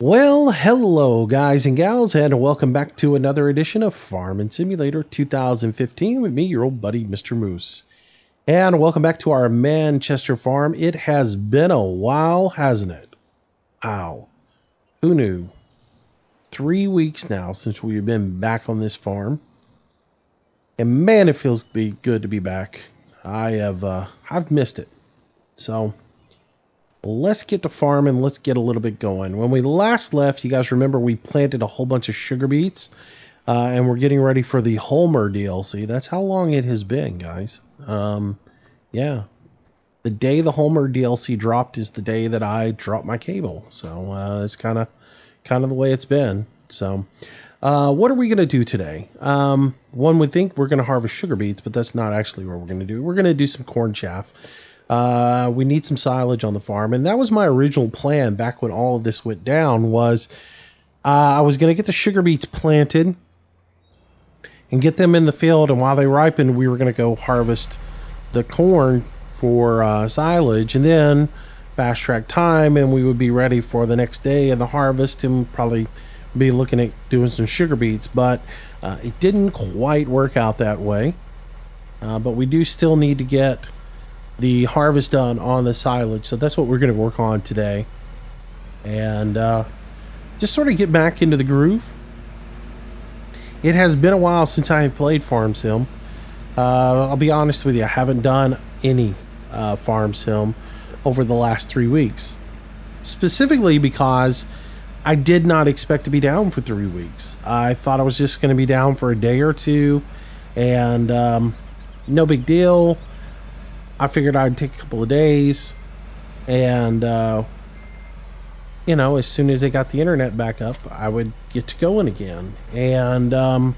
Well, hello, guys and gals, and welcome back to another edition of Farming Simulator 2015 with me, your old buddy, Mr. Moose. And welcome back to our Manchester farm. It has been a while, hasn't it? Wow. Who knew? 3 weeks now since we've been back on this farm. And man, it feels good to be back. I've missed it. So let's get to farming. Let's get a little bit going. When we last left, you guys remember we planted a whole bunch of sugar beets, and we're getting ready for the Homer DLC. That's how long it has been, guys. Yeah, the day the Homer DLC dropped is the day that I dropped my cable. So it's kind of the way it's been. So what are we going to do today? One would think we're going to harvest sugar beets, but that's not actually what we're going to do. We're going to do some corn chaff. We need some silage on the farm, and that was my original plan back when all of this went down. Was I was going to get the sugar beets planted and get them in the field, and while they ripened, we were going to go harvest the corn for silage, and then fast track time, and we would be ready for the next day of the harvest, and probably be looking at doing some sugar beets. But it didn't quite work out that way. But we do still need to get the harvest done on the silage, so that's what we're going to work on today, and just sort of get back into the groove. It has been a while since I have played Farm Sim. I'll be honest with you, I haven't done any Farm Sim over the last 3 weeks, specifically because I did not expect to be down for 3 weeks. I thought I was just going to be down for a day or two, and no big deal. I figured I'd take a couple of days, and as soon as they got the internet back up, I would get to going again. And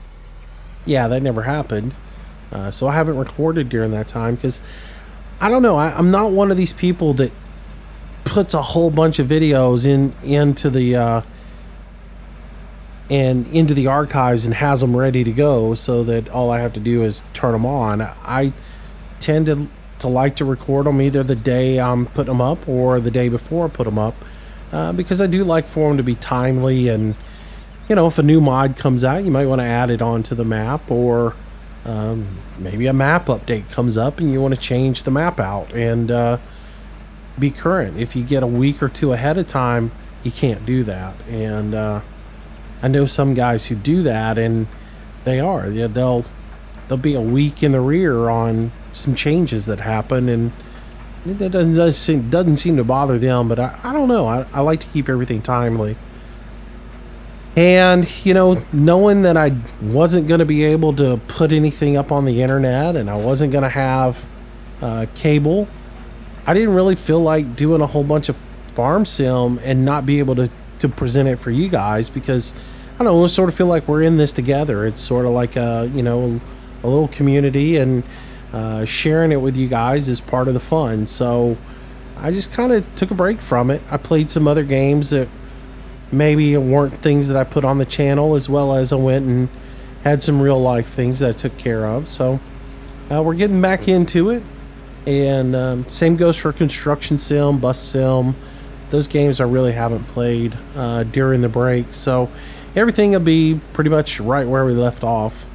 yeah, that never happened. So I haven't recorded during that time because I don't know. I'm not one of these people that puts a whole bunch of videos into the archives and has them ready to go, so that all I have to do is turn them on. I tend to like to record them either the day I'm putting them up or the day before I put them up, because I do like for them to be timely. And if a new mod comes out, you might want to add it onto the map, or maybe a map update comes up and you want to change the map out and be current. If you get a week or two ahead of time, you can't do that. And I know some guys who do that, and they'll be a week in the rear on some changes that happen, and it doesn't seem to bother them. But I don't know. I like to keep everything timely. And knowing that I wasn't going to be able to put anything up on the internet, and I wasn't going to have cable, I didn't really feel like doing a whole bunch of Farm Sim and not be able to present it for you guys, because I don't know, I sort of feel like we're in this together. It's sort of like a little community, and sharing it with you guys is part of the fun. So I just kind of took a break from it. I played some other games that maybe weren't things that I put on the channel, as well as I went and had some real life things that I took care of. So we're getting back into it, and same goes for Construction Sim, Bus Sim. Those games I really haven't played during the break, so everything will be pretty much right where we left off.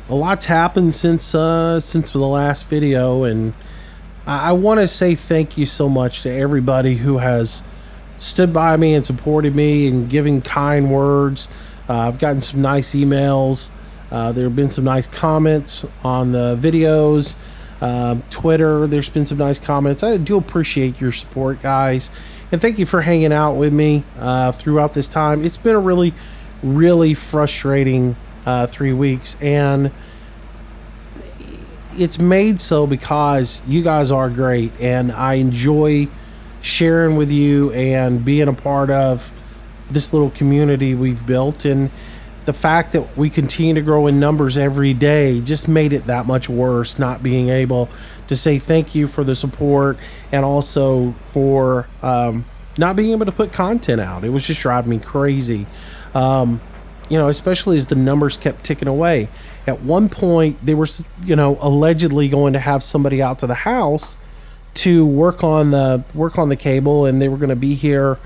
A lot's happened since the last video, and I want to say thank you so much to everybody who has stood by me and supported me and given kind words. I've gotten some nice emails. There have been some nice comments on the videos. Twitter, there's been some nice comments. I do appreciate your support, guys, and thank you for hanging out with me throughout this time. It's been a really, really frustrating 3 weeks, and it's made so because you guys are great, and I enjoy sharing with you and being a part of this little community we've built. And the fact that we continue to grow in numbers every day just made it that much worse not being able to say thank you for the support, and also for not being able to put content out. It was just driving me crazy. Especially as the numbers kept ticking away. At one point, they were, allegedly going to have somebody out to the house to work on the cable, and they were going to be here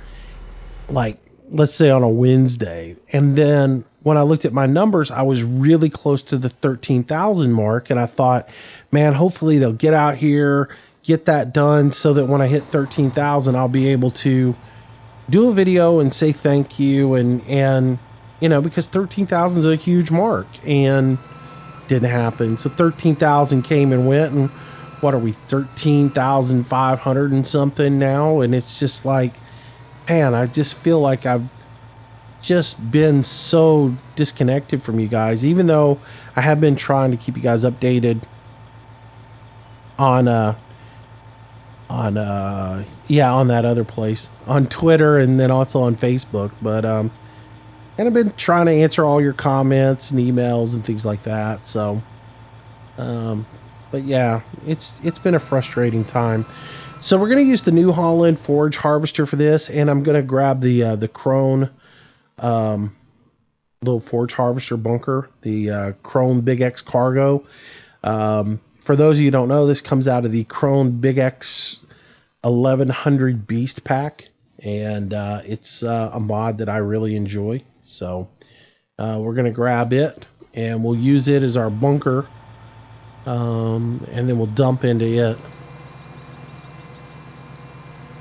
like, let's say on a Wednesday. And then when I looked at my numbers, I was really close to the 13,000 mark. And I thought, man, hopefully they'll get out here, get that done so that when I hit 13,000, I'll be able to do a video and say thank you. And you know, because 13,000 is a huge mark and didn't happen. So 13,000 came and went. And what are we, 13,500 and something now? And it's just like, man, I just feel like I've just been so disconnected from you guys, even though I have been trying to keep you guys updated on that other place on Twitter and then also on Facebook. But and I've been trying to answer all your comments and emails and things like that. So but yeah, it's been a frustrating time. So we're going to use the New Holland forage harvester for this, and I'm going to grab the Krone little forage harvester bunker, the Krone Big X Cargo. For those of you who don't know, this comes out of the Krone Big X 1100 Beast Pack, and it's a mod that I really enjoy. So we're going to grab it, and we'll use it as our bunker, and then we'll dump into it.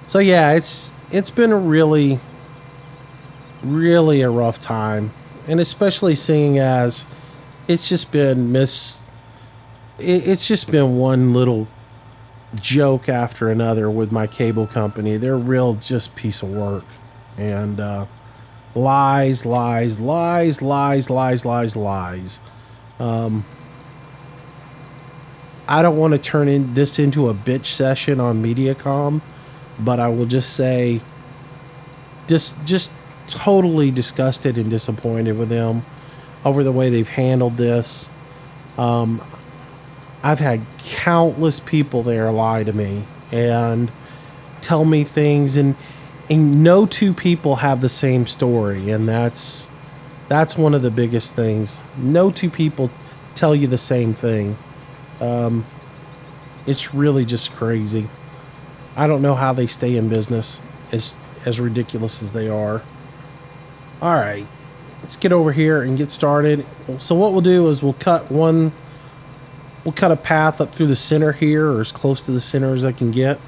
So yeah, it's been a really a rough time, and especially seeing as it's just been one little joke after another with my cable company. They're real just piece of work, and lies. I don't want to turn this into a bitch session on Mediacom, but I will just say, just totally disgusted and disappointed with them over the way they've handled this. I've had countless people there lie to me and tell me things, and no two people have the same story, and that's one of the biggest things. No two people tell you the same thing. It's really just crazy. I don't know how they stay in business as ridiculous as they are. All right, let's get over here and get started. So what we'll do is we'll cut a path up through the center here, or as close to the center as I can get.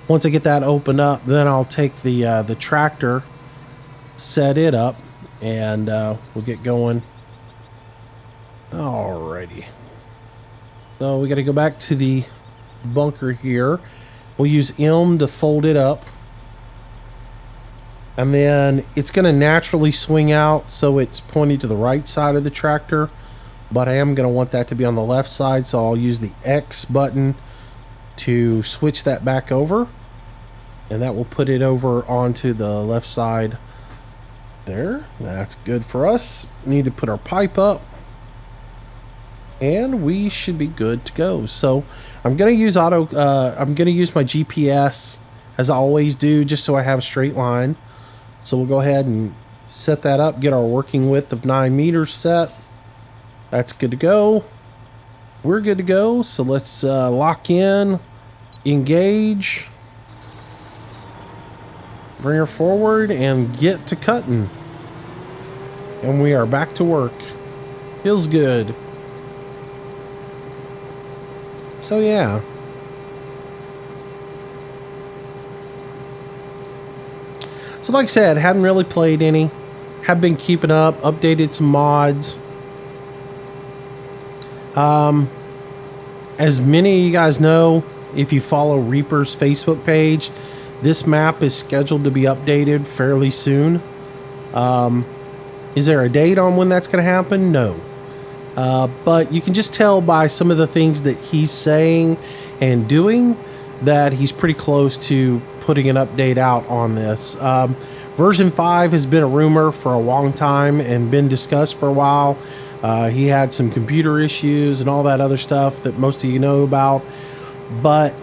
Once I get that opened up, then I'll take the tractor, set it up, and we'll get going. Alrighty. So we got to go back to the bunker here. We'll use M to fold it up, and then it's going to naturally swing out so it's pointing to the right side of the tractor, but I am going to want that to be on the left side, so I'll use the X button to switch that back over, and that will put it over onto the left side there. That's good for us. We need to put our pipe up, and we should be good to go. So I'm going to use my GPS as I always do, just so I have a straight line. So we'll go ahead and set that up, get our working width of 9 meters set. That's good to go. We're good to go. So let's lock in, engage, bring her forward, and get to cutting. And we are back to work. Feels good. So yeah. So like I said, haven't really played any. Have been keeping up, updated some mods. As many of you guys know, if you follow Reaper's Facebook page, this map is scheduled to be updated fairly soon. Is there a date on when that's going to happen? No. But you can just tell by some of the things that he's saying and doing that he's pretty close to putting an update out on this. Version 5 has been a rumor for a long time and been discussed for a while. He had some computer issues and all that other stuff that most of you know about. But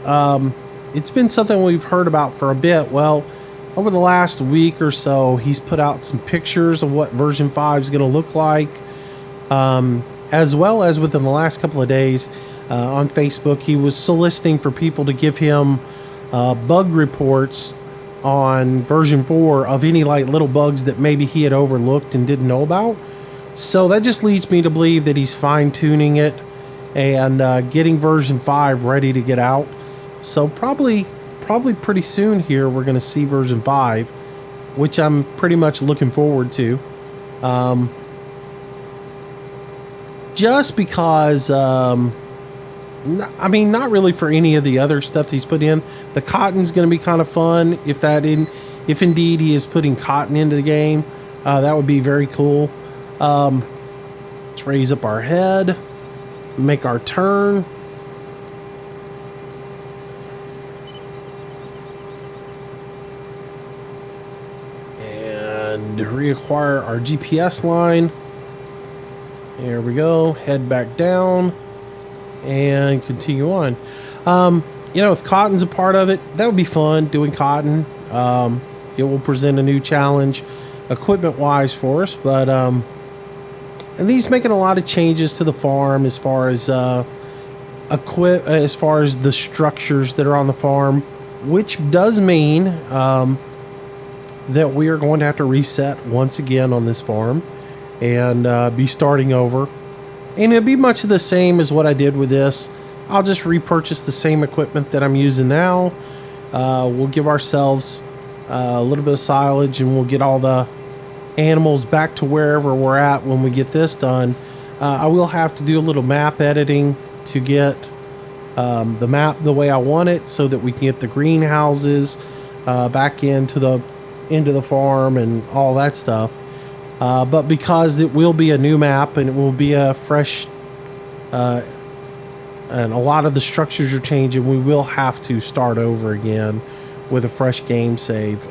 it's been something we've heard about for a bit. Well, over the last week or so, he's put out some pictures of what version 5 is going to look like. As well as within the last couple of days on Facebook, he was soliciting for people to give him bug reports on version 4 of any like little bugs that maybe he had overlooked and didn't know about. So that just leads me to believe that he's fine-tuning it and getting version 5 ready to get out. So probably pretty soon here we're going to see version 5, which I'm pretty much looking forward to. Just because, I mean, not really for any of the other stuff he's put in. The cotton's going to be kind of fun if indeed he is putting cotton into the game. That would be very cool. Let's raise up our head, make our turn. And reacquire our GPS line. There we go. Head back down and continue on. You know, if cotton's a part of it, that would be fun, doing cotton. It will present a new challenge equipment wise for us, but and he's making a lot of changes to the farm as far as the structures that are on the farm, which does mean that we are going to have to reset once again on this farm and be starting over. And it'll be much the same as what I did with this. I'll just repurchase the same equipment that I'm using now. We'll give ourselves a little bit of silage, and we'll get all the animals back to wherever we're at when we get this done. I will have to do a little map editing to get the map the way I want it, so that we can get the greenhouses back into the farm and all that stuff. But because it will be a new map and it will be a fresh and a lot of the structures are changing, we will have to start over again with a fresh game save.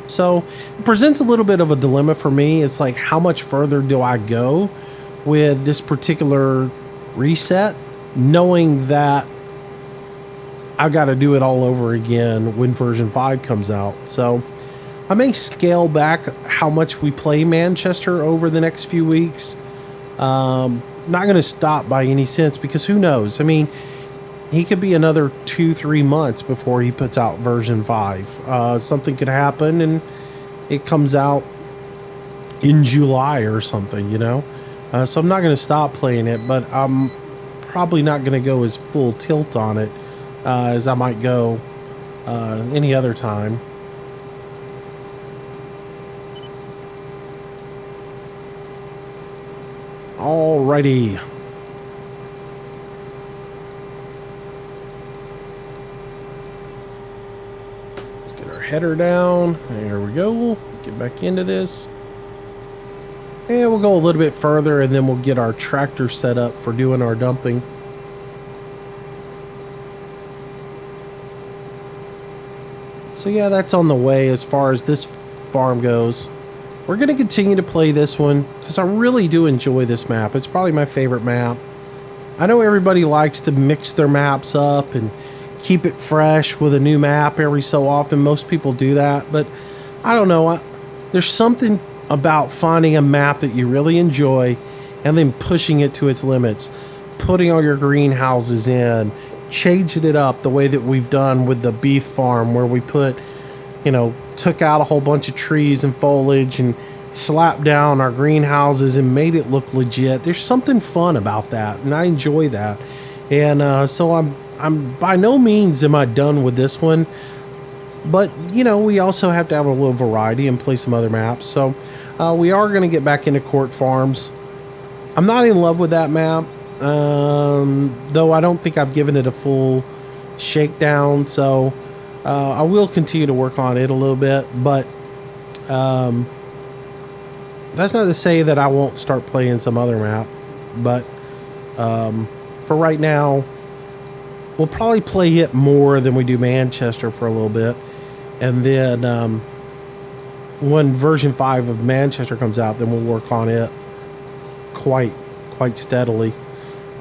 So it presents a little bit of a dilemma for me. It's like, how much further do I go with this particular reset, knowing that I've got to do it all over again when version 5 comes out. So I may scale back how much we play Manchester over the next few weeks. Not going to stop by any sense, because who knows? I mean, he could be another 2-3 months before he puts out version 5. Something could happen and it comes out in July or something, you know? So I'm not going to stop playing it, but I'm probably not going to go as full tilt on it as I might go any other time. Alrighty. Let's get our header down. There we go. Get back into this. And we'll go a little bit further, and then we'll get our tractor set up for doing our dumping. So yeah, that's on the way as far as this farm goes. We're going to continue to play this one because I really do enjoy this map. It's probably my favorite map. I know everybody likes to mix their maps up and keep it fresh with a new map every so often. Most people do that, but I don't know. There's something about finding a map that you really enjoy and then pushing it to its limits. Putting all your greenhouses in, changing it up the way that we've done with the beef farm, where we put, you know, took out a whole bunch of trees and foliage and slapped down our greenhouses and made it look legit. There's something fun about that, and I enjoy that. And so I'm by no means am I done with this one, but you know, we also have to have a little variety and play some other maps. So we are going to get back into Court Farms. I'm not in love with that map, though I don't think I've given it a full shakedown. So I will continue to work on it a little bit, but that's not to say that I won't start playing some other map. But for right now, we'll probably play it more than we do Manchester for a little bit, and then when version 5 of Manchester comes out, then we'll work on it quite steadily.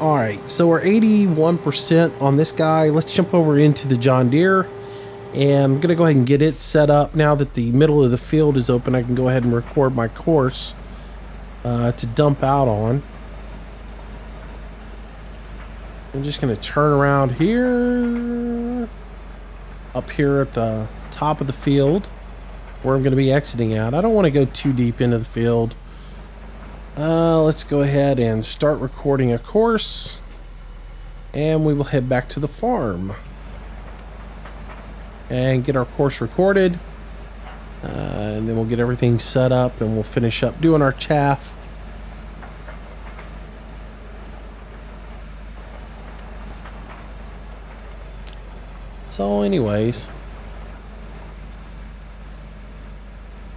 All right, so we're 81% on this guy. Let's jump over into the John Deere. And I'm going to go ahead and get it set up. Now that the middle of the field is open, I can go ahead and record my course to dump out on. I'm just going to turn around here, up here at the top of the field where I'm going to be exiting out. I don't want to go too deep into the field. Let's go ahead and start recording a course, and we will head back to the farm and get our course recorded, and then we'll get everything set up and we'll finish up doing our chaff. So anyways,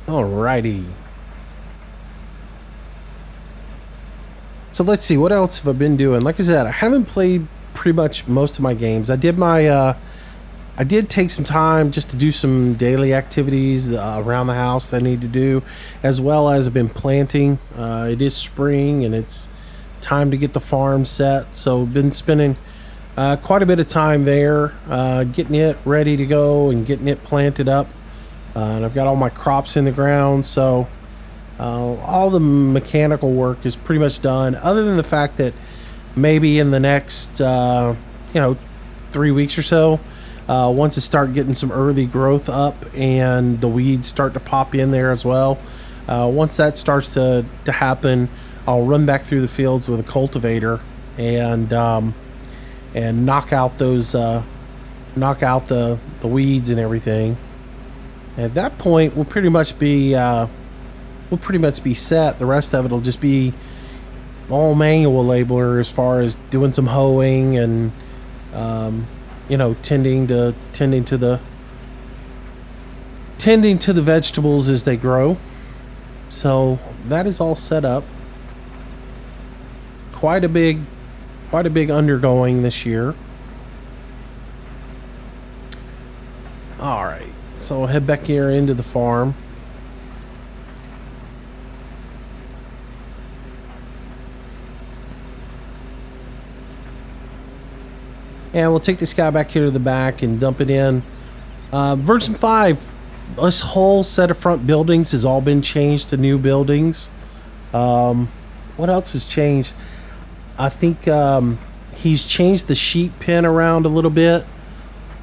alrighty. So let's see, what else have I been doing? Like I said, I haven't played pretty much most of my games. I did take some time just to do some daily activities around the house that I need to do, as well as I've been planting. It is spring and it's time to get the farm set, so I've been spending quite a bit of time there, getting it ready to go and getting it planted up. And I've got all my crops in the ground, so all the mechanical work is pretty much done, other than the fact that maybe in the next 3 weeks or so, once it start getting some early growth up and the weeds start to pop in there as well, once that starts to happen, I'll run back through the fields with a cultivator and knock out the weeds and everything. At that point, we'll pretty much be set. The rest of it will just be all manual labor, as far as doing some hoeing and tending to the vegetables as they grow. So that is all set up. Quite a big undergoing this year. All right, so we'll head back here into the farm. And we'll take this guy back here to the back and dump it in. Version 5, this whole set of front buildings has all been changed to new buildings. What else has changed? I think he's changed the sheep pen around a little bit.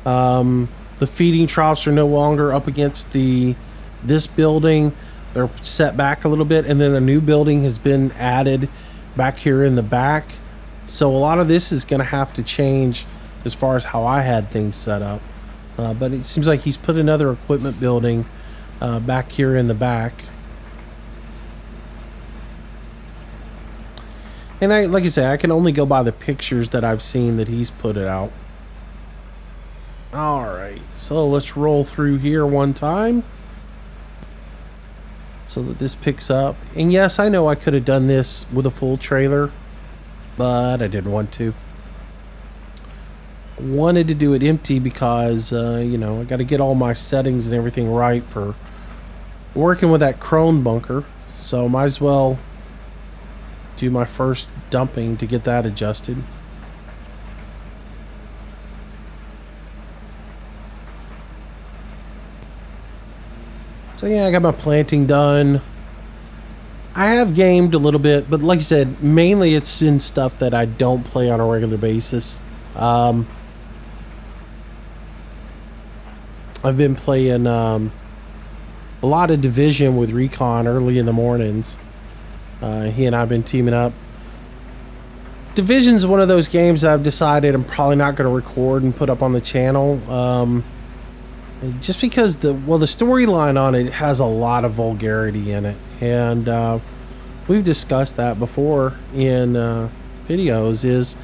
The feeding troughs are no longer up against this building. They're set back a little bit, and then a new building has been added back here in the back. So a lot of this is going to have to change as far as how I had things set up. But it seems like he's put another equipment building back here in the back. And like I say, I can only go by the pictures that I've seen that he's put it out. Alright, so let's roll through here one time so that this picks up. And yes, I know I could have done this with a full trailer, but I didn't want to. Wanted to do it empty because I got to get all my settings and everything right for working with that crone bunker, so might as well do my first dumping to get that adjusted. So yeah, I got my planting done. I have gamed a little bit, but like I said, mainly it's been stuff that I don't play on a regular basis. I've been playing a lot of Division with Recon early in the mornings. He and I have been teaming up. Division's one of those games that I've decided I'm probably not going to record and put up on the channel. Just because the storyline on it has a lot of vulgarity in it, and we've discussed that before in videos.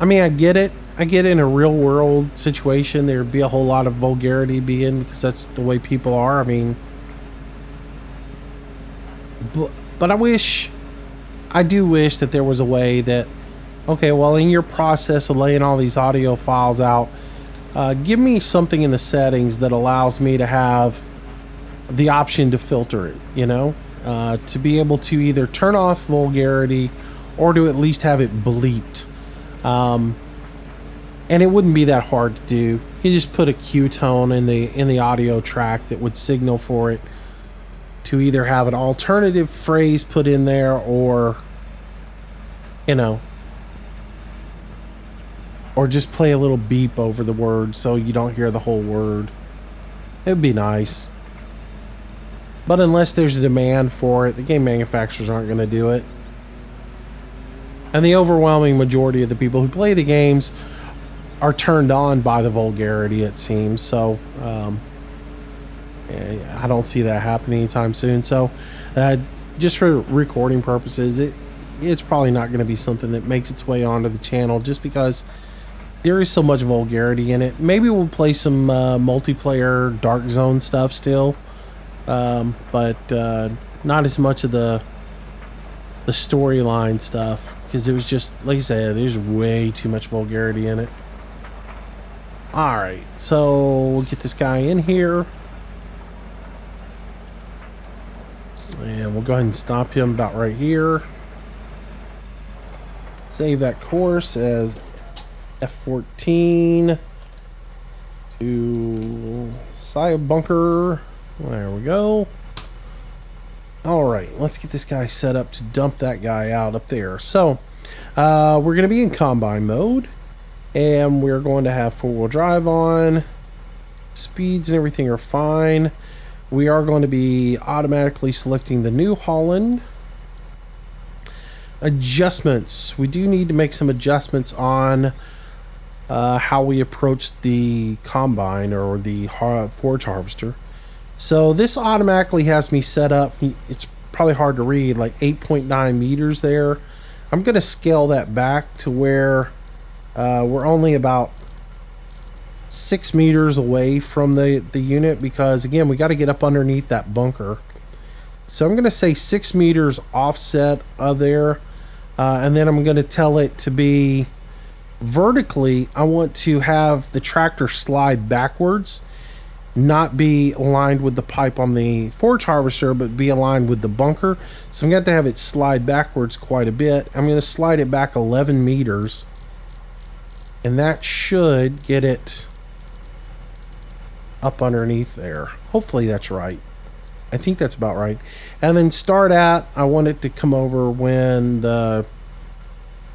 I get it. I get in a real world situation there'd be a whole lot of vulgarity because that's the way people are. But I do wish that there was a way that, okay, well, in your process of laying all these audio files out, give me something in the settings that allows me to have the option to filter it, to be able to either turn off vulgarity or to at least have it bleeped. And it wouldn't be that hard to do. You just put a Q tone in the audio track that would signal for it to either have an alternative phrase put in there or Or just play a little beep over the word so you don't hear the whole word. It'd be nice. But unless there's a demand for it, the game manufacturers aren't going to do it. And the overwhelming majority of the people who play the games are turned on by the vulgarity, it seems. So I don't see that happening anytime soon. So just for recording purposes, it's probably not going to be something that makes its way onto the channel just because there is so much vulgarity in it. Maybe we'll play some multiplayer Dark Zone stuff still, but not as much of the storyline stuff, because it was just, like I said, there's way too much vulgarity in it. Alright, so we'll get this guy in here. And we'll go ahead and stop him about right here. Save that course as F14 to side bunker. There we go. Alright, let's get this guy set up to dump that guy out up there. So, we're going to be in combine mode. And we're going to have four-wheel drive on. Speeds and everything are fine. We are going to be automatically selecting the New Holland. Adjustments. We do need to make some adjustments on how we approach the combine or the forage harvester. So this automatically has me set up, it's probably hard to read, like 8.9 meters there. I'm going to scale that back to where we're only about 6 meters away from the unit, because again we got to get up underneath that bunker. So I'm going to say 6 meters offset there, and then I'm going to tell it to be vertically. I want to have the tractor slide backwards, not be aligned with the pipe on the forage harvester, but be aligned with the bunker. So I'm going to have it slide backwards quite a bit. I'm going to slide it back 11 meters, and that should get it up underneath there. Hopefully that's right. I think that's about right. And then start at, I want it to come over when the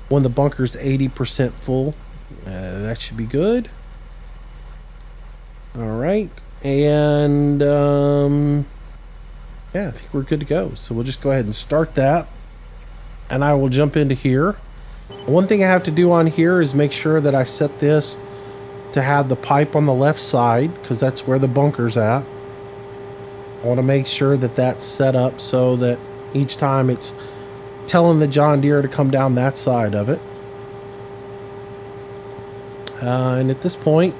bunker's 80% full. That should be good. All right, and yeah, I think we're good to go. So we'll just go ahead and start that, and I will jump into here. One thing I have to do on here is make sure that I set this to have the pipe on the left side, because that's where the bunker's at. I want to make sure that that's set up so that each time it's telling the John Deere to come down that side of it. And at this point,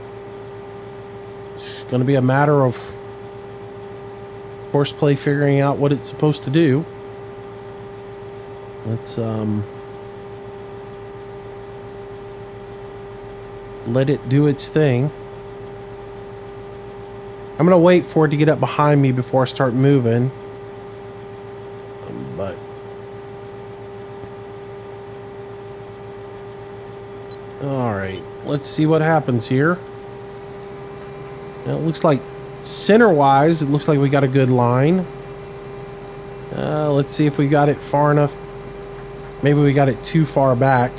it's going to be a matter of Courseplay figuring out what it's supposed to do. Let's let it do its thing. I'm going to wait for it to get up behind me before I start moving. But alright, let's see what happens here. Now, it looks like center-wise, it looks like we got a good line. Let's see if we got it far enough. Maybe we got it too far back.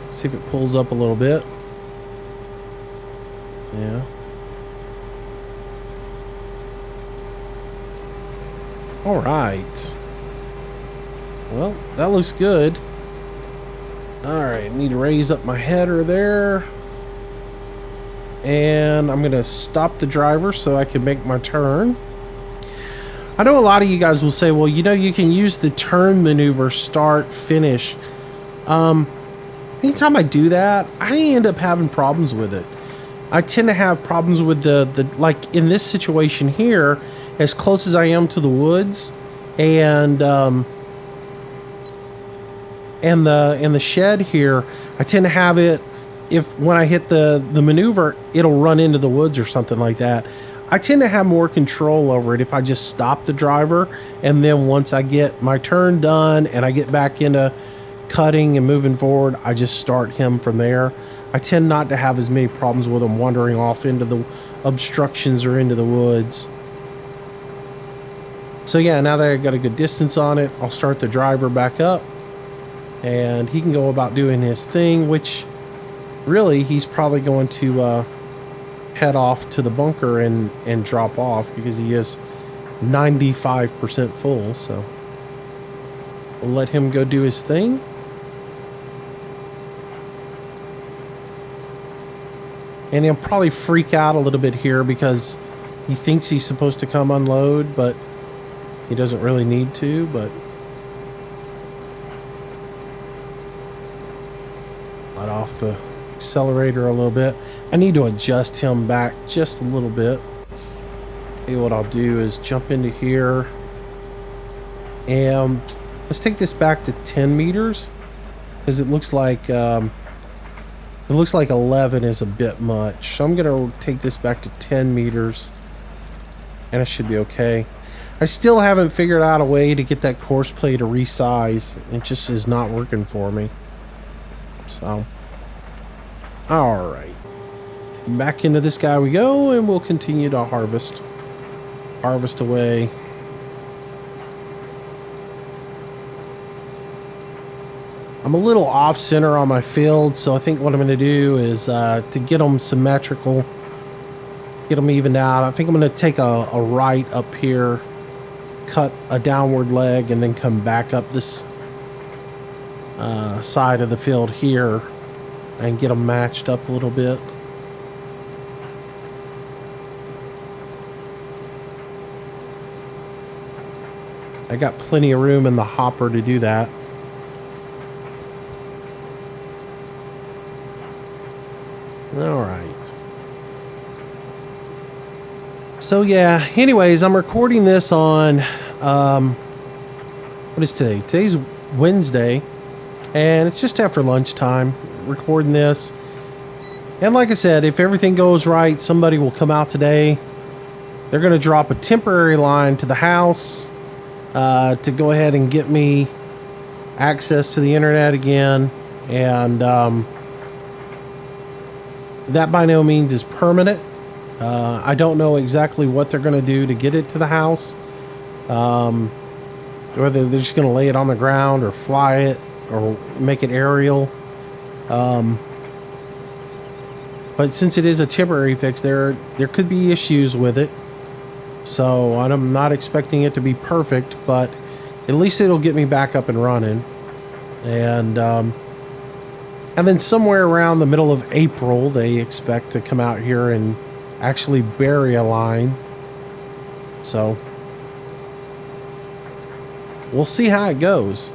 Let's see if it pulls up a little bit. Yeah. Alright. Well, that looks good. Alright, need to raise up my header there. And I'm going to stop the driver so I can make my turn. I know a lot of you guys will say, well, you know, you can use the turn maneuver, start, finish. Anytime I do that, I end up having problems with it. I tend to have problems with the like in this situation here, as close as I am to the woods and the shed here, I tend to have it, if when I hit the maneuver, it'll run into the woods or something like that. I tend to have more control over it if I just stop the driver, and then once I get my turn done and I get back into cutting and moving forward, I just start him from there. I tend not to have as many problems with him wandering off into the obstructions or into the woods. So yeah, now that I've got a good distance on it, I'll start the driver back up, and he can go about doing his thing, which really, he's probably going to head off to the bunker and drop off because he is 95% full. So we'll let him go do his thing. And he'll probably freak out a little bit here because he thinks he's supposed to come unload, but he doesn't really need to. But let off the accelerator a little bit. I need to adjust him back just a little bit. Okay, what I'll do is jump into here and let's take this back to 10 meters because it looks like 11 is a bit much. So I'm gonna take this back to 10 meters and it should be okay. I still haven't figured out a way to get that Courseplay to resize. It just is not working for me. So all right, back into this guy we go, and we'll continue to harvest away. I'm a little off center on my field, so I think what I'm going to do is to get them symmetrical, get them evened out. I think I'm going to take a right up here, cut a downward leg, and then come back up this side of the field here and get them matched up a little bit. I got plenty of room in the hopper to do that. All right. So yeah, anyways, I'm recording this on what is today? Today's Wednesday, and it's just after lunchtime recording this. And like I said, if everything goes right, somebody will come out today. They're going to drop a temporary line to the house to go ahead and get me access to the internet again, and that by no means is permanent. I don't know exactly what they're going to do to get it to the house, whether they're just going to lay it on the ground or fly it or make it aerial. But since it is a temporary fix, there could be issues with it. So I'm not expecting it to be perfect, but at least it'll get me back up and running. And then somewhere around the middle of April, they expect to come out here and actually bury a line. So we'll see how it goes.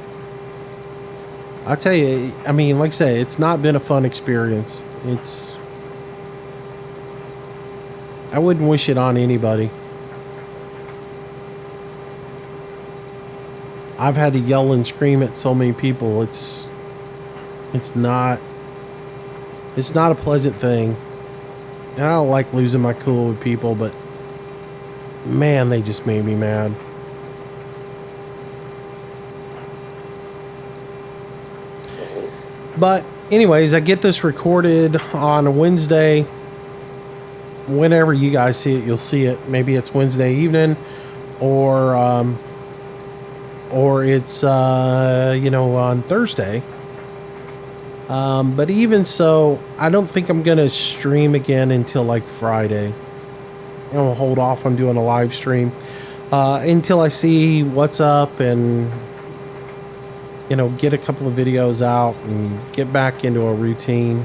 I'll tell you, I mean, like I say, it's not been a fun experience. I wouldn't wish it on anybody. I've had to yell and scream at so many people. It's not a pleasant thing. And I don't like losing my cool with people, but man, they just made me mad. But anyways, I get this recorded on a Wednesday. Whenever you guys see it, you'll see it. Maybe it's Wednesday evening, or it's on Thursday. But even so, I don't think I'm gonna stream again until like Friday. I'm gonna hold off on doing a live stream until I see what's up and get a couple of videos out and get back into a routine.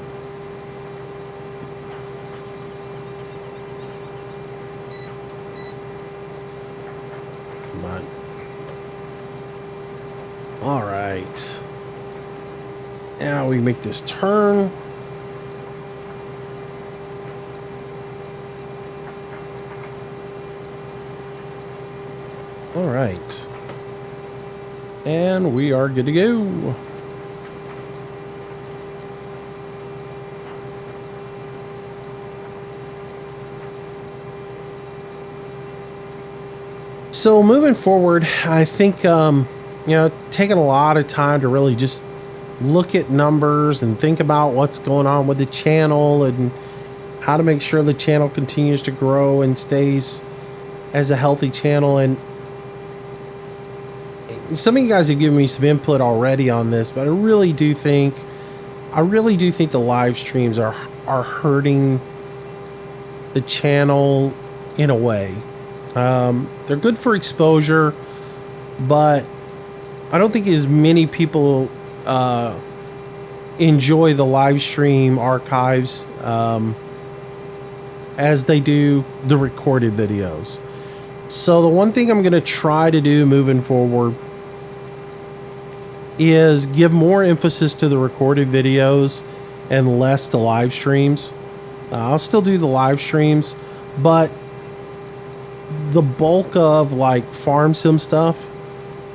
But all right. Now we make this turn. All right. And we are good to go. So moving forward, I think, taking a lot of time to really just look at numbers and think about what's going on with the channel and how to make sure the channel continues to grow and stays as a healthy channel. And some of you guys have given me some input already on this, but I really do think I really do think the live streams are hurting the channel in a way. They're good for exposure, but I don't think as many people enjoy the live stream archives as they do the recorded videos. So the one thing I'm going to try to do moving forward is give more emphasis to the recorded videos and less to live streams. I'll still do the live streams, but the bulk of like farm sim stuff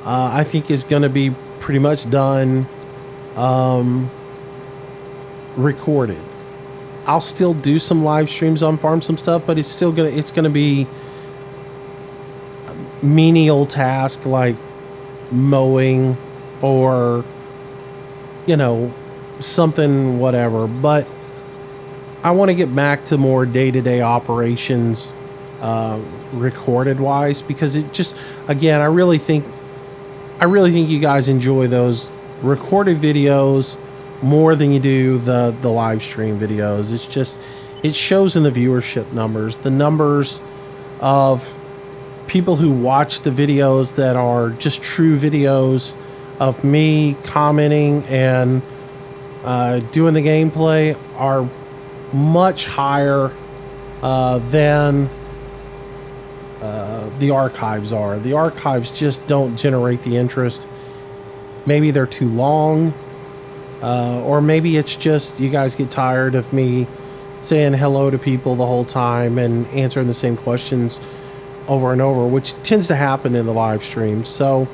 I think is going to be pretty much done recorded. I'll still do some live streams on farm sim stuff, but it's gonna be menial task like mowing or something whatever. But I want to get back to more day-to-day operations recorded wise, because it just, again, I really think you guys enjoy those recorded videos more than you do the live stream videos. It's just, it shows in the viewership numbers, the numbers of people who watch the videos that are just true videos of me commenting and doing the gameplay are much higher than the archives are. The archives just don't generate the interest. Maybe they're too long, or maybe it's just you guys get tired of me saying hello to people the whole time and answering the same questions over and over, which tends to happen in the live streams. So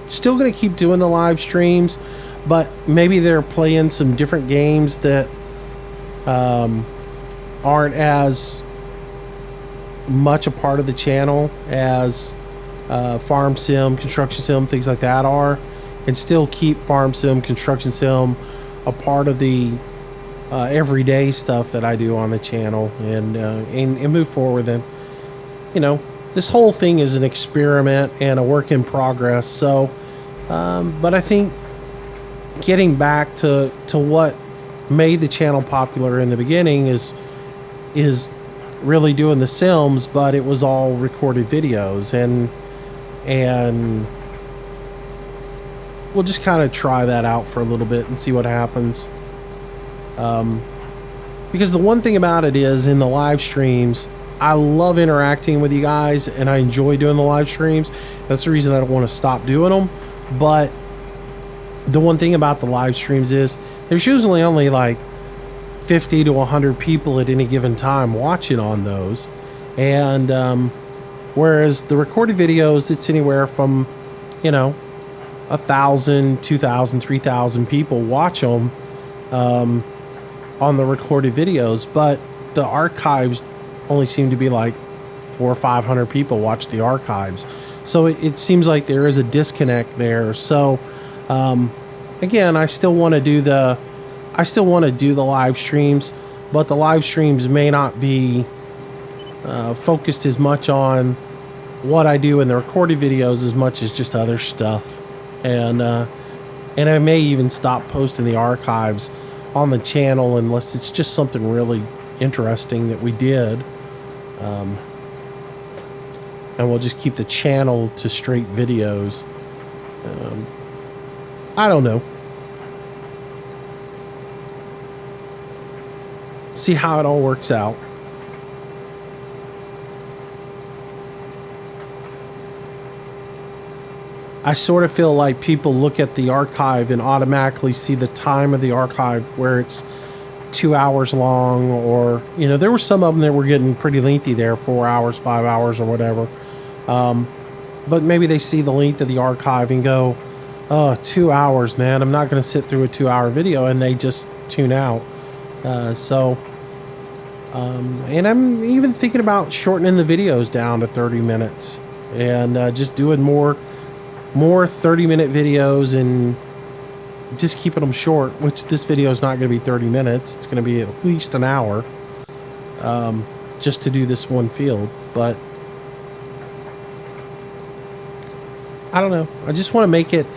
still going to keep doing the live streams, but maybe they're playing some different games that aren't as much a part of the channel as farm sim, construction sim, things like that are, and still keep farm sim, construction sim a part of the everyday stuff that I do on the channel, and move forward. And this whole thing is an experiment and a work in progress. So but I think getting back to what made the channel popular in the beginning is really doing the sims, but it was all recorded videos, and we'll just kind of try that out for a little bit and see what happens. Because the one thing about it is, in the live streams, I love interacting with you guys and I enjoy doing the live streams. That's the reason I don't want to stop doing them. But the one thing about the live streams is there's usually only like 50 to 100 people at any given time watching on those, and whereas the recorded videos, it's anywhere from 1,000, 2,000, 3,000 people watch them on the recorded videos, but the archives only seem to be like 400 or 500 people watch the archives. So it seems like there is a disconnect there. So again, I still want to do the live streams, but the live streams may not be focused as much on what I do in the recorded videos as much as just other stuff. And I may even stop posting the archives on the channel unless it's just something really interesting that we did. And we'll just keep the channel to straight videos. I don't know. See how it all works out. I sort of feel like people look at the archive and automatically see the time of the archive where it's 2 hours long, or there were some of them that were getting pretty lengthy there, 4 hours, 5 hours, or whatever. But maybe they see the length of the archive and go, oh, 2 hours, man, I'm not going to sit through a 2-hour video, and they just tune out. And I'm even thinking about shortening the videos down to 30 minutes and just doing more 30-minute videos and just keeping them short, which this video is not going to be 30 minutes. It's going to be at least an hour just to do this one field. But I don't know. I just want to make it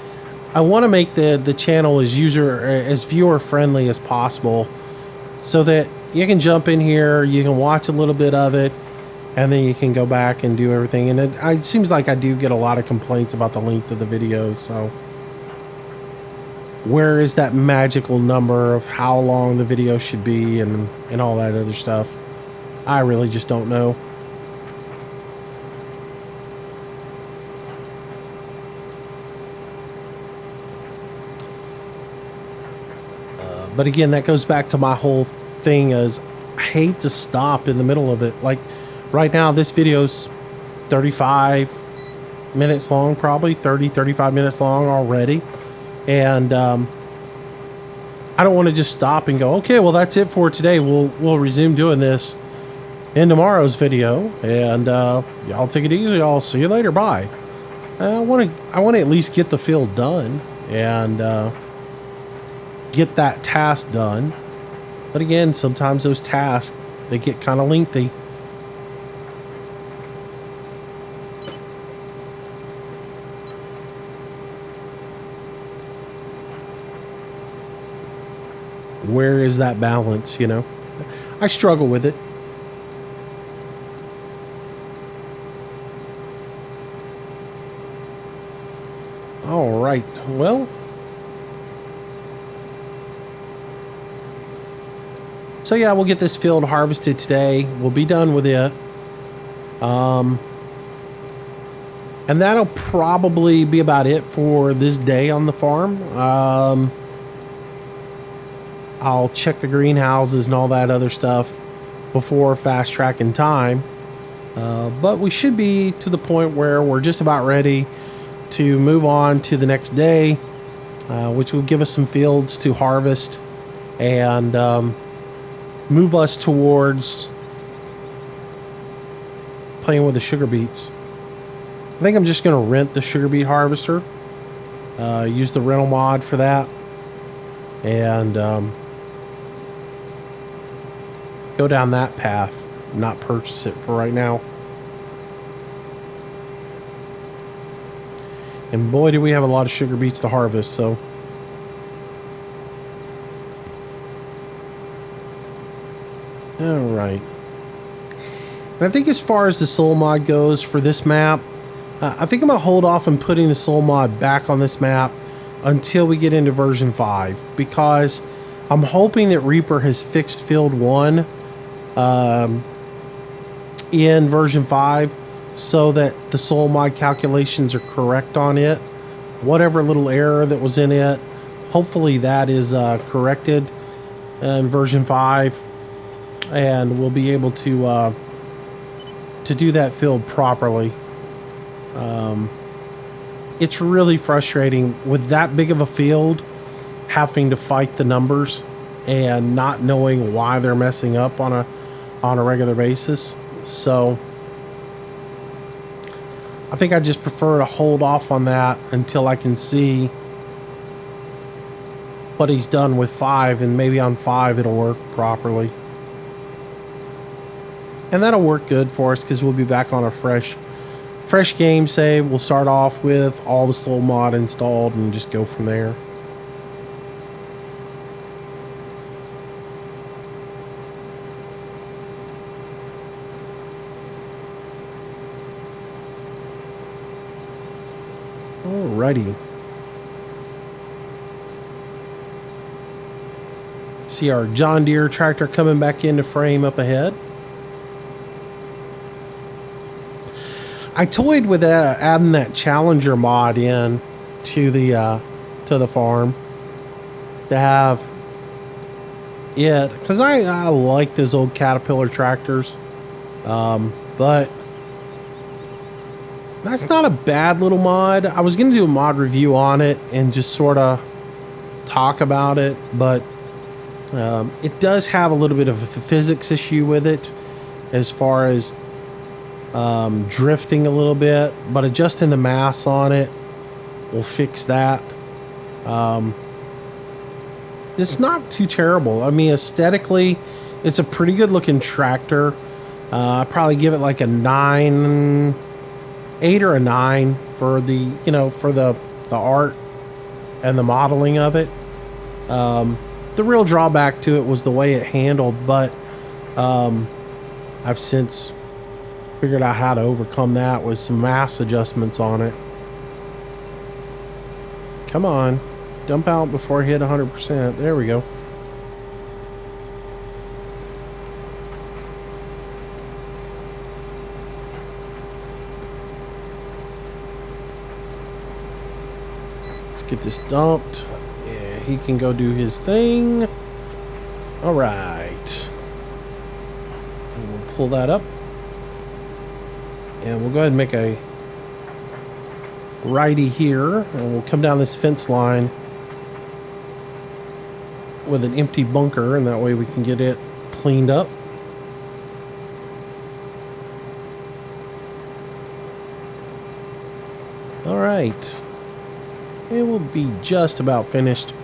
I want to make the channel as viewer friendly as possible, so that you can jump in here, you can watch a little bit of it, and then you can go back and do everything. And it seems like I do get a lot of complaints about the length of the videos. So where is that magical number of how long the video should be and all that other stuff? I really just don't know. But again, that goes back to my whole thing is I hate to stop in the middle of it. Like right now, this video's 35 minutes long, probably 35 minutes long already. And I don't want to just stop and go, okay, well, that's it for today. We'll resume doing this in tomorrow's video. And y'all take it easy. I'll see you later. Bye. I want to at least get the field done and get that task done. But again, sometimes those tasks, they get kind of lengthy. Where is that balance, you know? I struggle with it. All right, well, so yeah, we'll get this field harvested today. We'll be done with it. And that'll probably be about it for this day on the farm. I'll check the greenhouses and all that other stuff before fast tracking time. But we should be to the point where we're just about ready to move on to the next day, which will give us some fields to harvest and move us towards playing with the sugar beets. I think I'm just going to rent the sugar beet harvester, use the rental mod for that, and go down that path, not purchase it for right now. And boy, do we have a lot of sugar beets to harvest, so all right. And I think as far as the soul mod goes for this map, I think I'm going to hold off on putting the soul mod back on this map until we get into version 5, because I'm hoping that Reaper has fixed field 1 in version 5 so that the soul mod calculations are correct on it. Whatever little error that was in it, hopefully that is corrected in version 5, and we'll be able to do that field properly. It's really frustrating with that big of a field having to fight the numbers and not knowing why they're messing up on a regular basis. So I think I just prefer to hold off on that until I can see what he's done with 5, and maybe on 5 it'll work properly. And that'll work good for us because we'll be back on a fresh game save. We'll start off with all the soul mod installed and just go from there. Alrighty. See our John Deere tractor coming back into frame up ahead. I toyed with adding that Challenger mod in to the farm to have it, because I like those old Caterpillar tractors, but that's not a bad little mod. I was going to do a mod review on it and just sort of talk about it, but it does have a little bit of a physics issue with it as far as drifting a little bit, but adjusting the mass on it will fix that. It's not too terrible. I mean, aesthetically, it's a pretty good looking tractor. I'd probably give it like a 8 or a 9 for the, for the art. and the modeling of it. The real drawback to it was the way it handled, but I've since figured out how to overcome that with some mass adjustments on it. Come on, dump out before I hit 100%. There we go. Let's get this dumped. Yeah, he can go do his thing. All right. And we'll pull that up. And we'll go ahead and make a righty here, and we'll come down this fence line with an empty bunker, and that way we can get it cleaned up. All right, and we'll be just about finished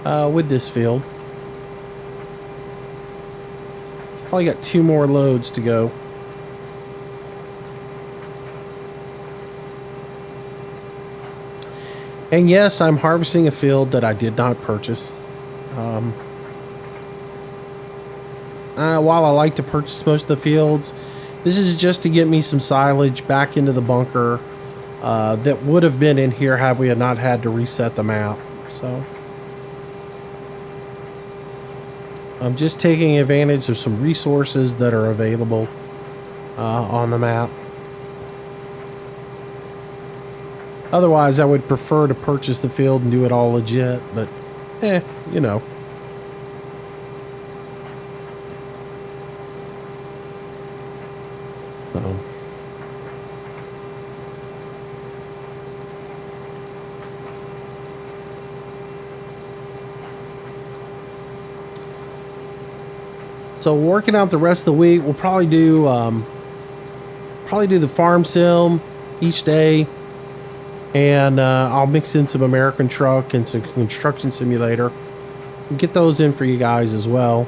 with this field. Probably got 2 more loads to go. And yes, I'm harvesting a field that I did not purchase. While I like to purchase most of the fields, this is just to get me some silage back into the bunker that would have been in here had we had not had to reset the map. So I'm just taking advantage of some resources that are available on the map. Otherwise, I would prefer to purchase the field and do it all legit, but, you know. So working out the rest of the week, we'll probably do the farm sim each day. And I'll mix in some American Truck and some Construction Simulator. Get those in for you guys as well.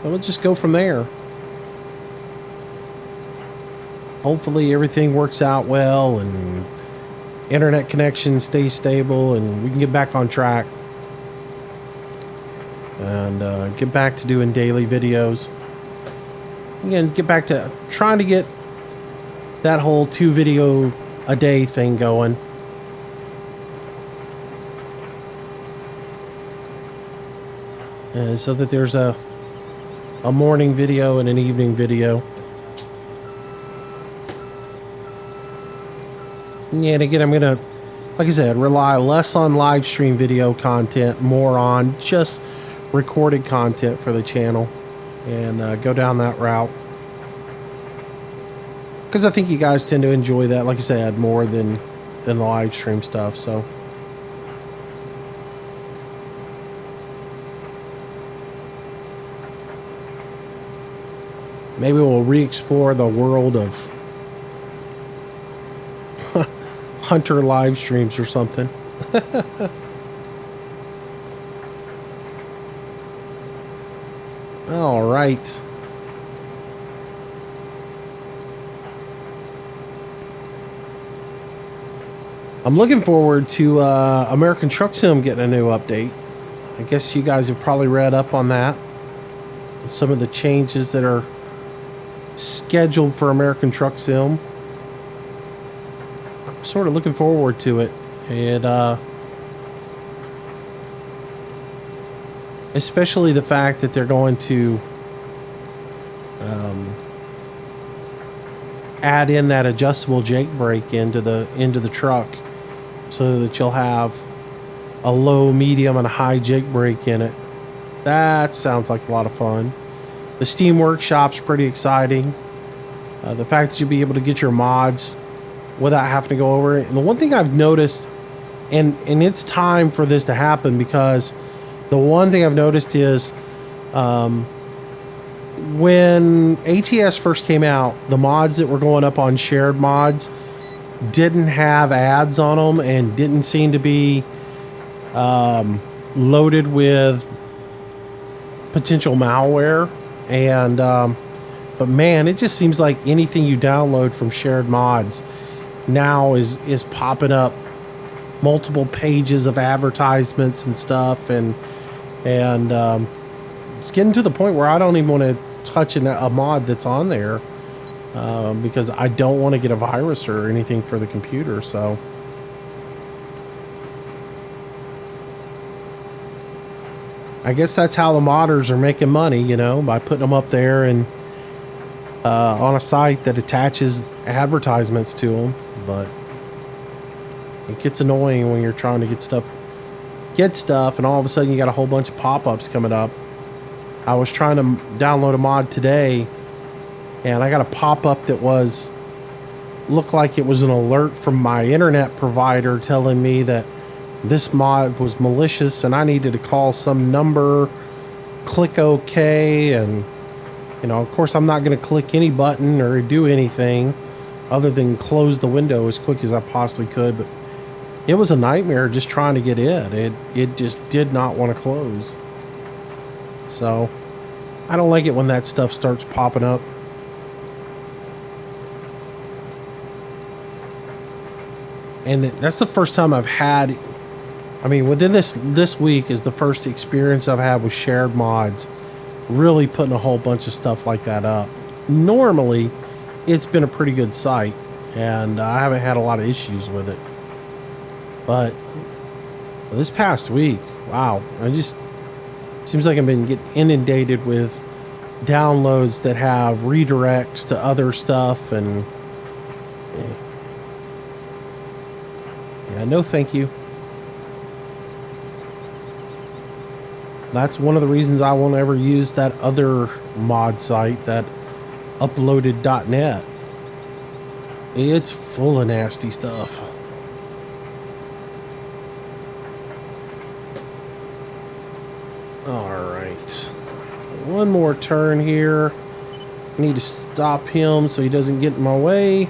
And we'll just go from there. Hopefully everything works out well and internet connection stays stable and we can get back on track. And get back to doing daily videos. Again, get back to trying to get that whole 2 video a day thing going. So that there's a morning video and an evening video. Yeah, and again, I'm gonna, like I said, rely less on live stream video content, more on just recorded content for the channel, and go down that route. Because I think you guys tend to enjoy that, like I said, more than the live stream stuff. So maybe we'll re-explore the world of hunter live streams or something. All right. I'm looking forward to American Truck Sim getting a new update. I guess you guys have probably read up on that. Some of the changes that are scheduled for American Truck Sim. I'm sort of looking forward to it. And especially the fact that they're going to add in that adjustable jake brake into the truck, so that you'll have a low, medium, and a high jake brake in it. That sounds like a lot of fun. The Steam Workshop's pretty exciting. The fact that you'll be able to get your mods without having to go over it. And the one thing I've noticed, and it's time for this to happen, because the one thing I've noticed is when ATS first came out, the mods that were going up on shared mods didn't have ads on them and didn't seem to be loaded with potential malware. And but man, it just seems like anything you download from shared mods now is popping up multiple pages of advertisements and stuff, and it's getting to the point where I don't even want to touch a mod that's on there because I don't want to get a virus or anything for the computer. So I guess that's how the modders are making money, you know, by putting them up there and on a site that attaches advertisements to them. But it gets annoying when you're trying to get stuff, and all of a sudden you got a whole bunch of pop-ups coming up. I was trying to download a mod today, and I got a pop-up that looked like it was an alert from my internet provider telling me that this mod was malicious and I needed to call some number, click OK, and you know, of course I'm not going to click any button or do anything other than close the window as quick as I possibly could. But it was a nightmare just trying to get in. It just did not want to close. So I don't like it when that stuff starts popping up. And that's the first time I've had, I mean, within this week is the first experience I've had with shared mods really putting a whole bunch of stuff like that up. Normally it's been a pretty good site and I haven't had a lot of issues with it, but this past week, wow, seems like I've been getting inundated with downloads that have redirects to other stuff, and yeah, no thank you. That's one of the reasons I won't ever use that other mod site, that uploaded.net. It's full of nasty stuff. Alright. One more turn here. I need to stop him so he doesn't get in my way.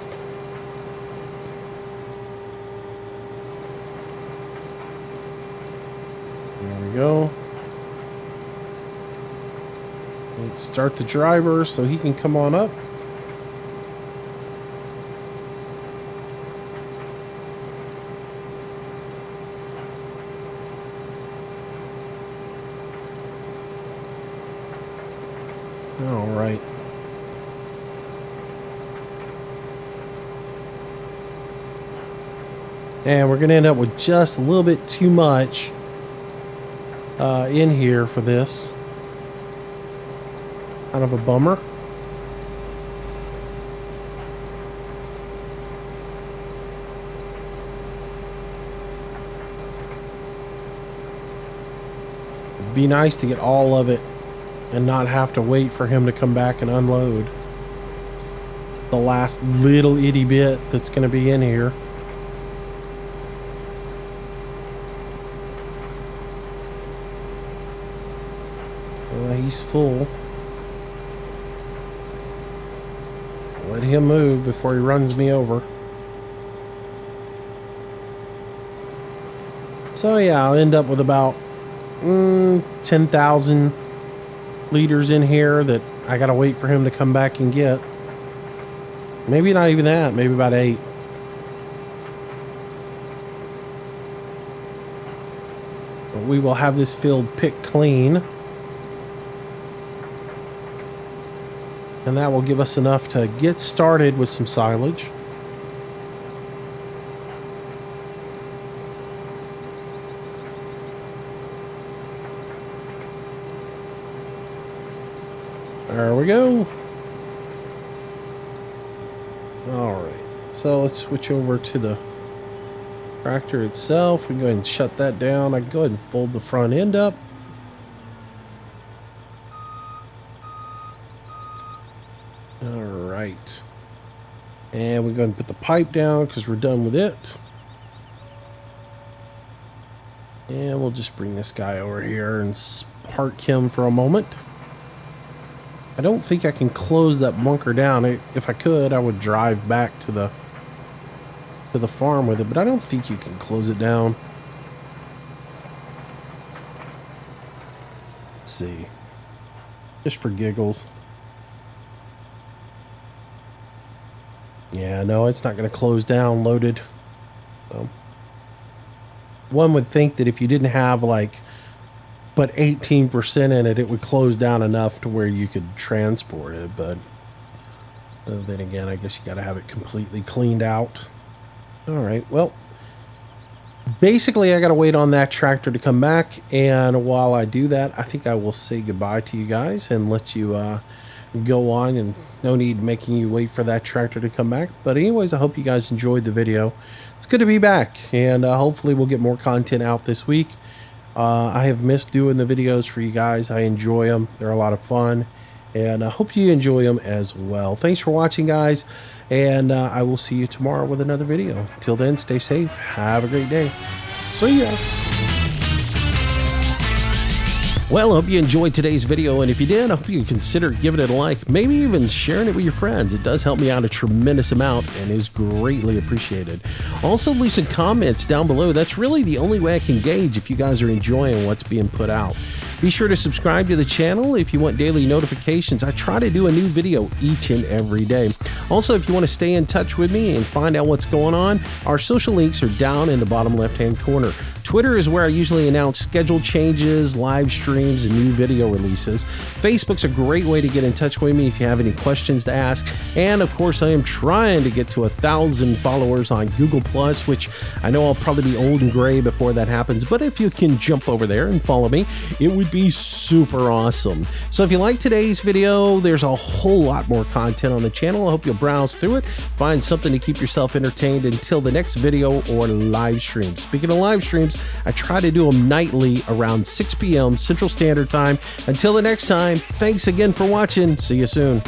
There we go. Start the driver so he can come on up. All right. And we're going to end up with just a little bit too much in here for this. Kind of a bummer. It'd be nice to get all of it and not have to wait for him to come back and unload the last little itty bit that's going to be in here. He's full. Let him move before he runs me over. So yeah, I'll end up with about 10,000 liters in here that I gotta wait for him to come back and get. Maybe not even that, maybe about 8. But we will have this field picked clean. And that will give us enough to get started with some silage. There we go. Alright, so let's switch over to the tractor itself. We can go ahead and shut that down. I can go ahead and fold the front end up. Alright. And we go ahead and put the pipe down because we're done with it. And we'll just bring this guy over here and park him for a moment. I don't think I can close that bunker down. If I could, I would drive back to the farm with it, but I don't think you can close it down. Let's see. Just for giggles. Yeah, no, it's not going to close down loaded. One would think that if you didn't have like but 18% in it, it would close down enough to where you could transport it. But then again, I guess you got to have it completely cleaned out. All right, well, basically I got to wait on that tractor to come back, and while I do that, I think I will say goodbye to you guys and let you go on, and no need making you wait for that tractor to come back. But anyways, I hope you guys enjoyed the video. It's good to be back, and hopefully we'll get more content out this week. I have missed doing the videos for you guys. I enjoy them. They're a lot of fun, and I hope you enjoy them as well. Thanks for watching, guys, and I will see you tomorrow with another video. Till then, stay safe. Have a great day. See ya. Well, I hope you enjoyed today's video, and if you did, I hope you consider giving it a like, maybe even sharing it with your friends. It does help me out a tremendous amount and is greatly appreciated. Also, leave some comments down below. That's really the only way I can gauge if you guys are enjoying what's being put out. Be sure to subscribe to the channel if you want daily notifications. I try to do a new video each and every day. Also, if you want to stay in touch with me and find out what's going on, our social links are down in the bottom left-hand corner. Twitter is where I usually announce schedule changes, live streams, and new video releases. Facebook's a great way to get in touch with me if you have any questions to ask. And of course, I am trying to get to 1,000 followers on Google+, which I know I'll probably be old and gray before that happens. But if you can jump over there and follow me, it would be super awesome. So if you like today's video, there's a whole lot more content on the channel. I hope you'll browse through it, find something to keep yourself entertained until the next video or live stream. Speaking of live streams, I try to do them nightly around 6 p.m. Central Standard Time. Until the next time, thanks again for watching. See you soon.